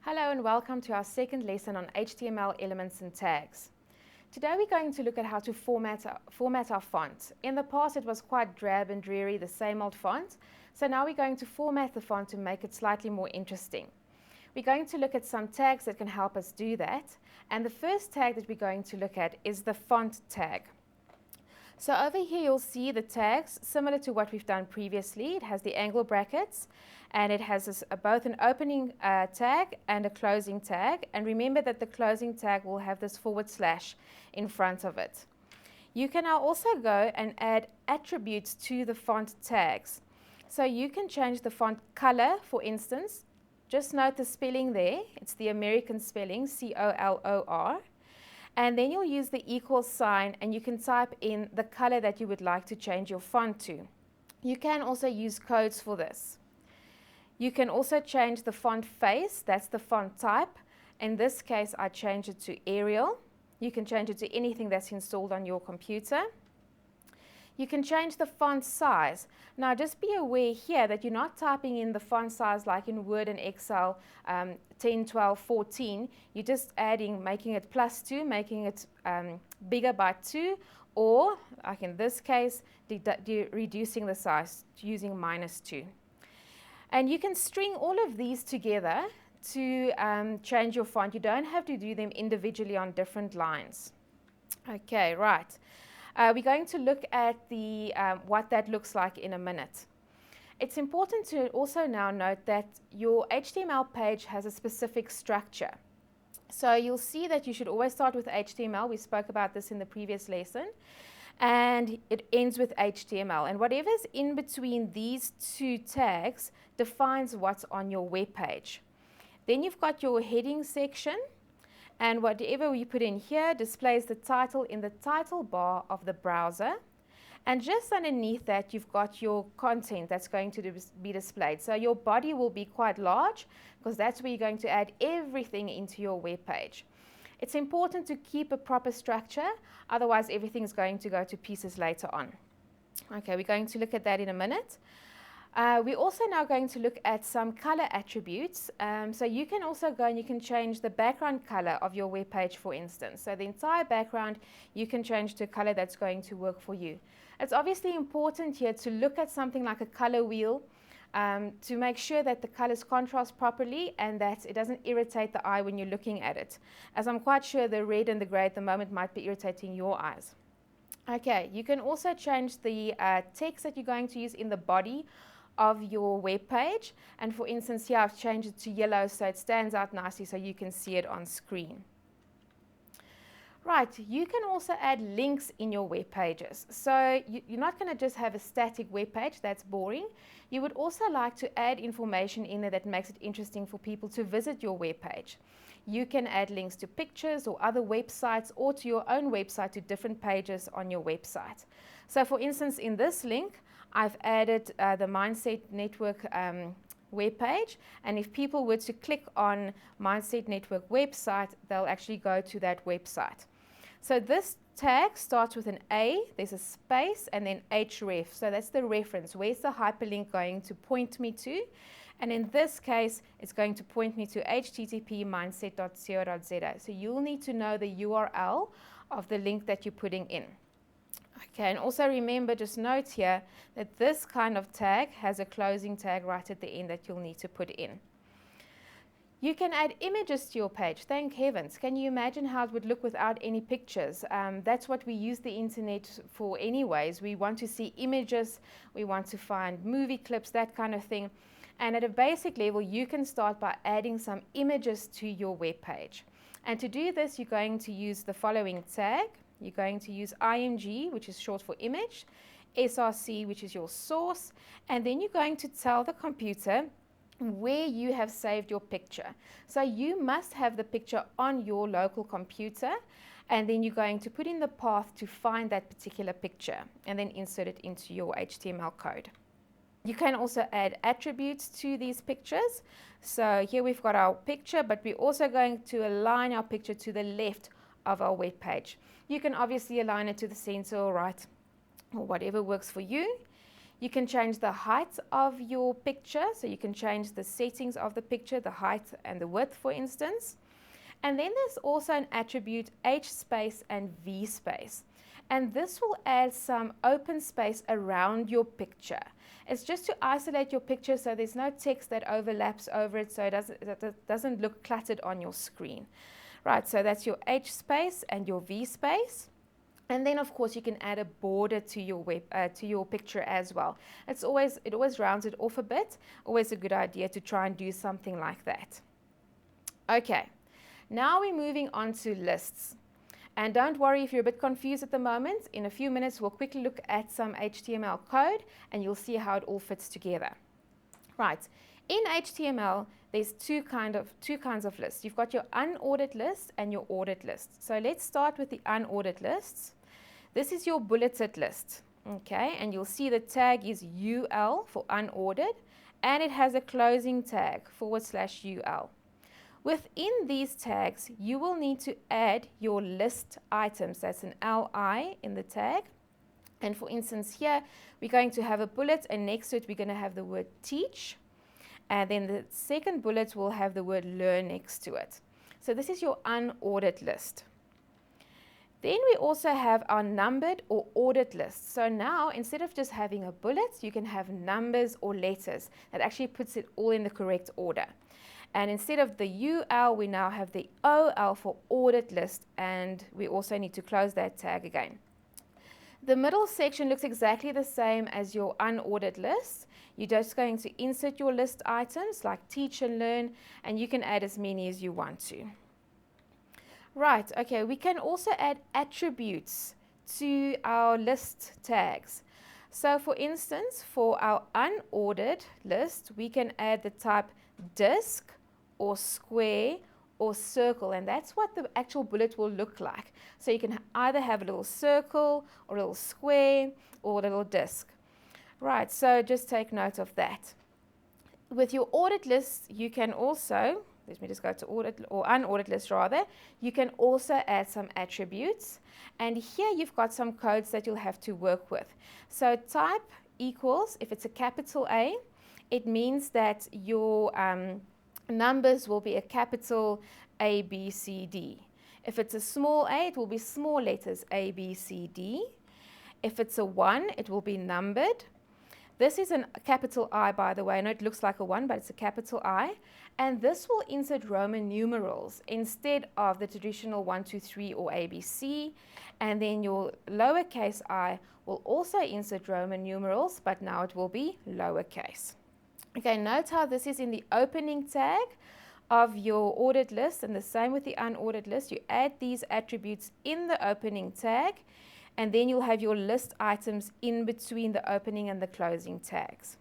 Hello and welcome to our second lesson on HTML elements and tags. Today we're going to look at how to format our font. In the past it was quite drab and dreary, the same old font. So now we're going to format the font to make it slightly more interesting. We're going to look at some tags that can help us do that. And the first tag that we're going to look at is the font tag. So over here you'll see the tags similar to what we've done previously. It has the angle brackets and it has both an opening tag and a closing tag. And remember that the closing tag will have this / in front of it. You can now also go and add attributes to the font tags. So you can change the font color, for instance. Just note the spelling there. It's the American spelling, C-O-L-O-R. And then you'll use the equal sign and you can type in the color that you would like to change your font to. You can also use codes for this. You can also change the font face, that's the font type. In this case, I change it to Arial. You can change it to anything that's installed on your computer. You can change the font size. Now just be aware here that you're not typing in the font size like in Word and Excel 10, 12, 14. You're just making it +2, making it bigger by 2, or like in this case, reducing the size using -2. And you can string all of these together to change your font. You don't have to do them individually on different lines. Okay, right. We're going to look at what that looks like in a minute. It's important to also now note that your HTML page has a specific structure. So you'll see that you should always start with HTML. We spoke about this in the previous lesson. And it ends with HTML. And whatever's in between these two tags defines what's on your web page. Then you've got your heading section. And whatever we put in here displays the title in the title bar of the browser. And just underneath that, you've got your content that's going to be displayed. So your body will be quite large because that's where you're going to add everything into your web page. It's important to keep a proper structure, otherwise everything's going to go to pieces later on. Okay, we're going to look at that in a minute. We're also now going to look at some color attributes. So you can also go and you can change the background color of your web page, for instance. So the entire background you can change to a color that's going to work for you. It's obviously important here to look at something like a color wheel to make sure that the colors contrast properly and that it doesn't irritate the eye when you're looking at it. As I'm quite sure the red and the gray at the moment might be irritating your eyes. Okay, you can also change the text that you're going to use in the body of your web page. And for instance, here I've changed it to yellow so it stands out nicely so you can see it on screen. Right, you can also add links in your web pages. So you're not going to just have a static web page, that's boring. You would also like to add information in there that makes it interesting for people to visit your web page. You can add links to pictures or other websites or to your own website to different pages on your website. So for instance, in this link, I've added the Mindset Network web page, and if people were to click on Mindset Network website, they'll actually go to that website. So this tag starts with an A, there's a space, and then href. So that's the reference. Where's the hyperlink going to point me to? And in this case, it's going to point me to http://mindset.co.za. So you'll need to know the URL of the link that you're putting in. Okay, and also remember, just note here that this kind of tag has a closing tag right at the end that you'll need to put in. You can add images to your page. Thank heavens. Can you imagine how it would look without any pictures? That's what we use the internet for anyways. We want to see images, we want to find movie clips, that kind of thing. And at a basic level, you can start by adding some images to your web page. And to do this, you're going to use the following tag. You're going to use IMG, which is short for image, SRC, which is your source, and then you're going to tell the computer where you have saved your picture. So you must have the picture on your local computer, and then you're going to put in the path to find that particular picture and then insert it into your HTML code. You can also add attributes to these pictures. So here we've got our picture, but we're also going to align our picture to the left of our web page. You can obviously align it to the center or right, or whatever works for you. You can change the height of your picture, so you can change the settings of the picture, the height and the width, for instance. And then there's also an attribute H space and V space. And this will add some open space around your picture. It's just to isolate your picture so there's no text that overlaps over it, so it doesn't look cluttered on your screen. Right, so that's your H space and your V space. And then, of course, you can add a border to your picture as well. It always rounds it off a bit. Always a good idea to try and do something like that. Okay, now we're moving on to lists. And don't worry if you're a bit confused at the moment. In a few minutes, we'll quickly look at some HTML code, and you'll see how it all fits together. Right, in HTML, there's two kinds of lists. You've got your unordered list and your ordered list. So let's start with the unordered lists. This is your bulleted list, okay? And you'll see the tag is UL for unordered, and it has a closing tag /UL. Within these tags, you will need to add your list items. That's an LI in the tag. And for instance, here, we're going to have a bullet, and next to it, we're going to have the word teach. And then the second bullet will have the word learn next to it. So this is your unordered list. Then we also have our numbered or ordered list. So now, instead of just having a bullet, you can have numbers or letters. That actually puts it all in the correct order. And instead of the UL, we now have the OL for ordered list, and we also need to close that tag again. The middle section looks exactly the same as your unordered list. You're just going to insert your list items like teach and learn, and you can add as many as you want to. Right, okay, we can also add attributes to our list tags. So for instance, for our unordered list, we can add the type disk or square or circle, and that's what the actual bullet will look like. So you can either have a little circle or a little square or a little disk. Right, so just take note of that. With your ordered list, you can also, let me just go to ordered or unordered list rather, you can also add some attributes. And here you've got some codes that you'll have to work with. So type equals, if it's a capital A, it means that your numbers will be a capital A, B, C, D. If it's a small a, it will be small letters A, B, C, D. If it's a 1, it will be numbered. This is a capital I, by the way. I know it looks like a 1, but it's a capital I. And this will insert Roman numerals instead of the traditional 1, 2, 3 or ABC. And then your lowercase I will also insert Roman numerals, but now it will be lowercase. Okay, note how this is in the opening tag of your ordered list, and the same with the unordered list. You add these attributes in the opening tag, and then you'll have your list items in between the opening and the closing tags.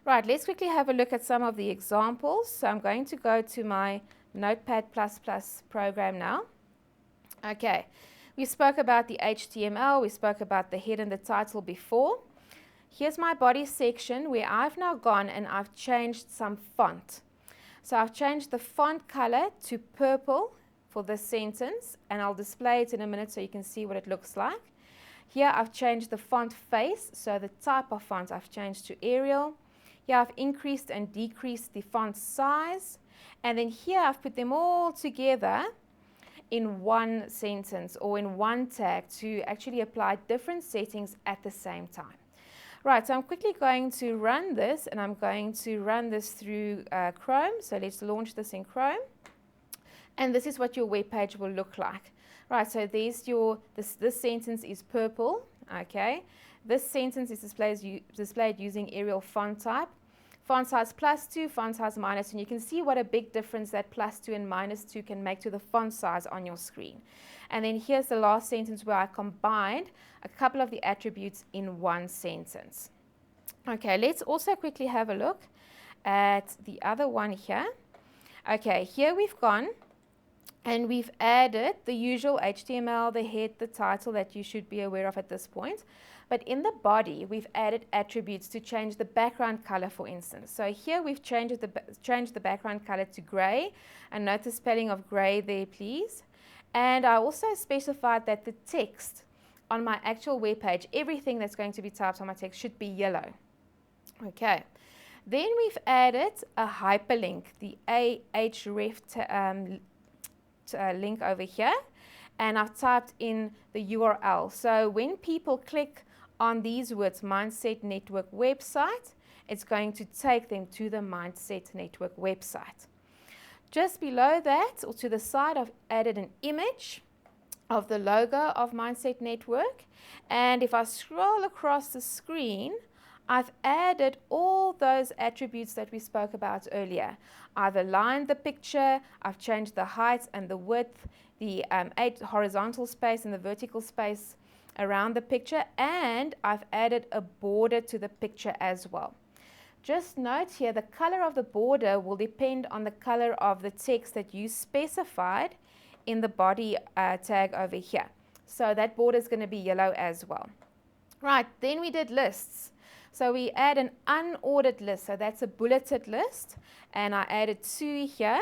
Right, let's quickly have a look at some of the examples. So I'm going to go to my Notepad++ program now. Okay, we spoke about the HTML, we spoke about the head and the title before. Here's my body section where I've now gone and I've changed some font. So I've changed the font color to purple for this sentence, and I'll display it in a minute so you can see what it looks like. Here I've changed the font face, so the type of font I've changed to Arial. Here I've increased and decreased the font size, and then here I've put them all together in one sentence or in one tag to actually apply different settings at the same time. Right, so I'm quickly going to run this, and I'm going to run this through Chrome. So let's launch this in Chrome. And this is what your web page will look like. Right, so there's this sentence is purple, okay? This sentence is displayed using Arial font type. Font size +2, font size -2, and you can see what a big difference that +2 and -2 can make to the font size on your screen. And then here's the last sentence where I combined a couple of the attributes in one sentence. Okay, let's also quickly have a look at the other one here. Okay, here we've gone and we've added the usual HTML, the head, the title that you should be aware of at this point. But in the body, we've added attributes to change the background color, for instance. So here we've changed the background color to gray. And note the spelling of gray there, please. And I also specified that the text on my actual web page, everything that's going to be typed on my text should be yellow. Okay. Then we've added a hyperlink, the Ahref link over here, and I've typed in the URL. So when people click on these words, Mindset Network website, it's going to take them to the Mindset Network website. Just below that, or to the side, I've added an image of the logo of Mindset Network. And if I scroll across the screen, I've added all those attributes that we spoke about earlier. I've aligned the picture, I've changed the height and the width, the horizontal space and the vertical space around the picture, and I've added a border to the picture as well. Just note here, the color of the border will depend on the color of the text that you specified in the body tag over here. So that border is going to be yellow as well. Right, then we did lists. So we add an unordered list, so that's a bulleted list, and I added 2 here,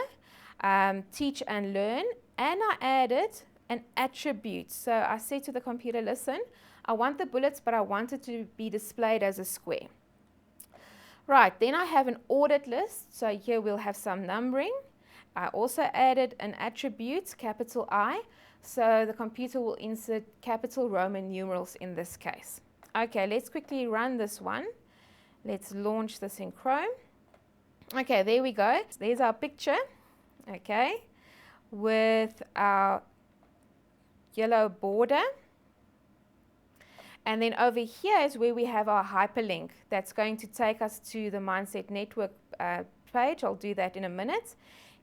teach and learn, and I added an attribute. So I said to the computer, listen, I want the bullets, but I want it to be displayed as a square. Right, then I have an ordered list, so here we'll have some numbering. I also added an attribute, capital I, so the computer will insert capital Roman numerals in this case. Okay, let's quickly run this one. Let's launch this in Chrome. Okay, there we go. There's our picture, okay, with our yellow border. And then over here is where we have our hyperlink that's going to take us to the Mindset Network page. I'll do that in a minute.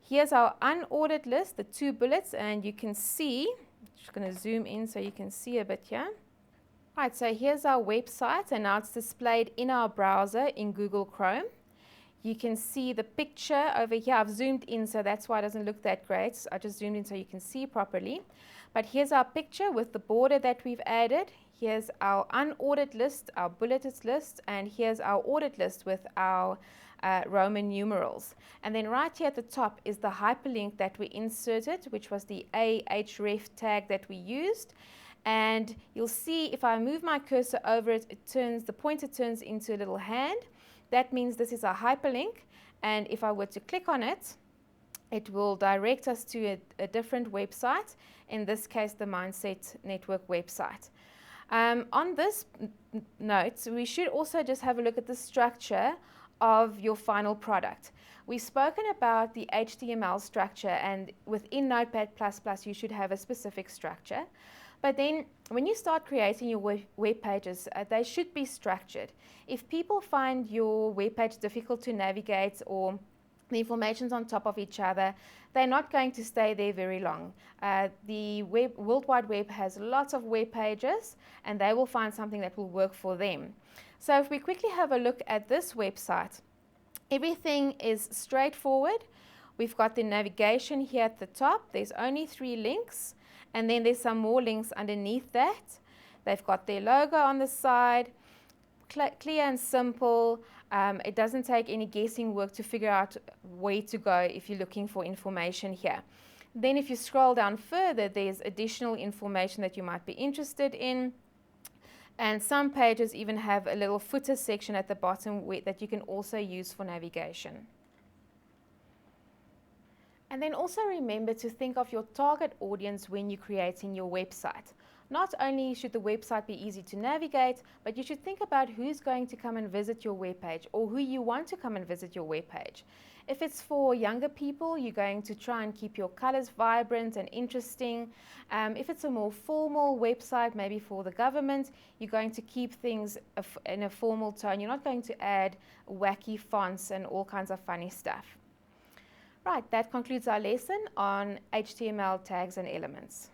Here's our unordered list, the 2 bullets, and you can see, I'm just going to zoom in so you can see a bit here. Right, so here's our website, and now it's displayed in our browser in Google Chrome. You can see the picture over here. I've zoomed in, so that's why it doesn't look that great. I just zoomed in so you can see properly. But here's our picture with the border that we've added. Here's our unordered list, our bulleted list, and here's our ordered list with our Roman numerals. And then right here at the top is the hyperlink that we inserted, which was the Ahref tag that we used. And you'll see if I move my cursor over it, the pointer turns into a little hand. That means this is a hyperlink, and if I were to click on it, it will direct us to a different website, in this case the Mindset Network website. On this note, we should also just have a look at the structure of your final product. We've spoken about the HTML structure, and within Notepad++, you should have a specific structure. But then when you start creating your web pages, they should be structured. If people find your web page difficult to navigate, or the information's on top of each other, they're not going to stay there very long. The World Wide Web has lots of web pages, and they will find something that will work for them. So if we quickly have a look at this website, everything is straightforward. We've got the navigation here at the top. There's only 3 links, and then there's some more links underneath that. They've got their logo on the side, clear and simple. It doesn't take any guessing work to figure out where to go if you're looking for information here. Then if you scroll down further, there's additional information that you might be interested in. And some pages even have a little footer section at the bottom that you can also use for navigation. And then also remember to think of your target audience when you're creating your website. Not only should the website be easy to navigate, but you should think about who's going to come and visit your webpage, or who you want to come and visit your webpage. If it's for younger people, you're going to try and keep your colors vibrant and interesting. If it's a more formal website, maybe for the government, you're going to keep things in a formal tone. You're not going to add wacky fonts and all kinds of funny stuff. Right, that concludes our lesson on HTML tags and elements.